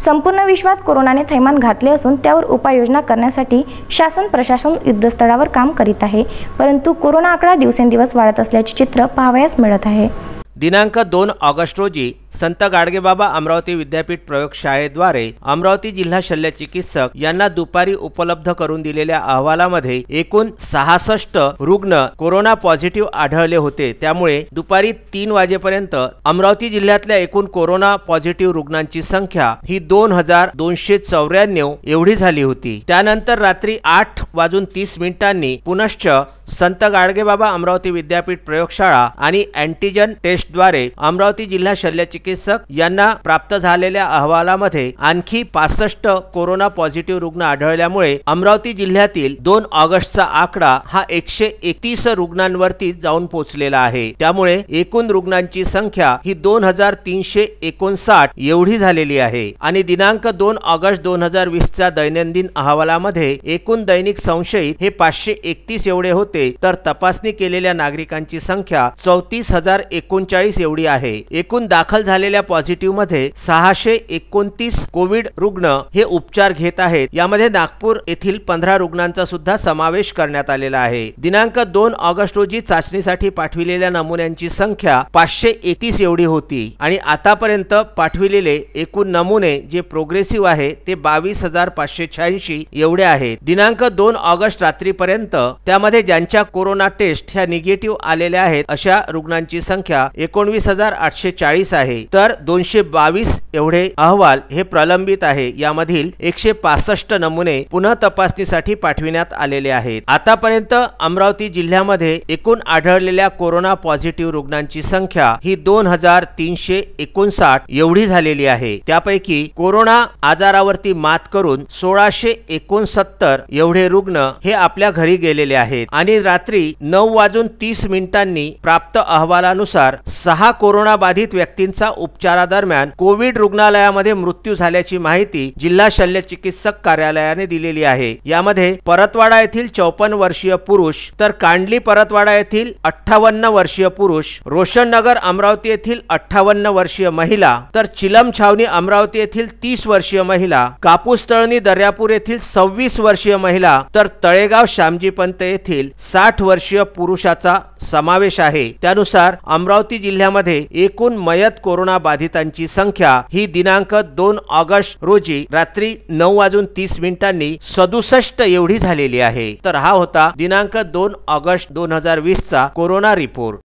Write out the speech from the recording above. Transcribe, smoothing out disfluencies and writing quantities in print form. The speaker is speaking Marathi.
संपूर्ण विश्वात कोरोनाने थैमान घातले असून त्यावर उपाययोजना करण्यासाठी शासन प्रशासन युद्धस्तरावर काम करीत आहे, परंतु कोरोना आकडा दिवसेंदिवस वाढत असल्याचे चित्र पाहावयास मिळत आहे। दिनांक 2 ऑगस्ट रोजी संत गाडगेबाबा अमरावती विद्यापीठ प्रयोगशाळेद्वारे अमरावती जिल्हा शल्य चिकित्सक यांना दुपारी उपलब्ध करून दिलेल्या अहवालामध्ये एकूण 66 रुग्ण कोरोना पॉझिटिव्ह आढळले होते। त्यामुळे दुपारी 3 वाजेपर्यंत अमरावती जिल्ह्यातल्या एकूण कोरोना पॉझिटिव्ह रुग्णांची संख्या ही 2294 एवढी झाली होती। त्यानंतर रात्री 8:30 पुनश्च संत गाडगेबाबा अमरावती विद्यापीठ प्रयोगशाळा आणि अँटीजन टेस्टद्वारे अमरावती जिल्हा शल्य चिकित्सक यांना प्राप्त झालेल्या अहवालामध्ये आणखी 65 कोरोना पॉझिटिव्ह रुग्ण आढळल्यामुळे अमरावती जिल्ह्यातील 2 ऑगस्टचा आकडा हा 131 रुग्णांवरती जाऊन पोहोचलेला आहे। त्यामुळे एकूण रुग्णांची संख्या ही 2359 एवढी झालेली आहे आणि दिनांक 2 ऑगस्ट 2020 च्या दैनंदिन अहवालामध्ये एकूण दैनिक संशयित हे 531 एवढे होते, तर तपासणी केलेल्या नागरिकांची संख्या 34,039 एवढी आहे। एकूण दाखल झालेल्या पॉझिटिव्ह मध्ये 629 कोविड रुग्ण हे उपचार घेत आहेत। यामध्ये नागपूर येथील 15 रुग्णांचा सुद्धा समावेश करण्यात आलेला आहे। दिनांक 2 ऑगस्ट रोजी चाचणीसाठी पाठविलेल्या नमुन्यांची संख्या 531 एवढी होती आणि आतापर्यंत पाठविलेले एकूण नमुने जे प्रोग्रेसिव्ह आहे ते 22,586 एवढे आहेत। दिनांक 2 ऑगस्ट रात्रीपर्यंत त्यामध्ये ज्यांच्या कोरोना टेस्ट ह्या निगेटिव्ह आलेल्या आहेत अशा रुग्णांची संख्या 19,840 आहे, तर 222 एवढे अहवाल हे प्रलंबित आहे। यामधील 165 नमुने पुन्हा तपासणीसाठी पाठविण्यात आलेले आहेत। आतापर्यंत अमरावती जिल्ह्यामध्ये एकूण आढळलेल्या कोरोना पॉझिटिव्ह रुग्णांची संख्या ही 2359 एवढी झालेली आहे। त्यापैकी कोरोना आजारावरती मात करून 1669 एवढे रुग्ण हे आपल्या घरी गेलेले आहेत आणि रात्री 9:30 प्राप्त अहवालानुसार 6 कोरोना बाधित व्यक्तींचा उपचारादरम्यान कोविड रुग्णालयामध्ये मृत्यू झाल्याची माहिती जिल्हा शल्य चिकित्सक कार्यालयाने दिलेली आहे। यामध्ये परतवाडा येथील 54 वर्षीय पुरुष, तर कांडली परतवाडा येथील 58 वर्षीय पुरुष, रोशननगर अमरावती येथील 58 वर्षीय महिला, तर चिलम छावणी अमरावती येथील 30 वर्षीय महिला, कापूसतळणी दर्यापूर येथील 26 वर्षीय महिला, तर तळेगाव श्यामजीपंत येथील 60 वर्षीय पुरुषाचा समावेश आहे। त्यानुसार अमरावती जिल्ह्यामध्ये एकूण मयत कोरोना बाधितांची संख्या ही दिनांक 2 ऑगस्ट रोजी रात्री 9:30 67 एवढी झालेली आहे। तर हा होता दिनांक 2 ऑगस्ट 2020 चा कोरोना रिपोर्ट।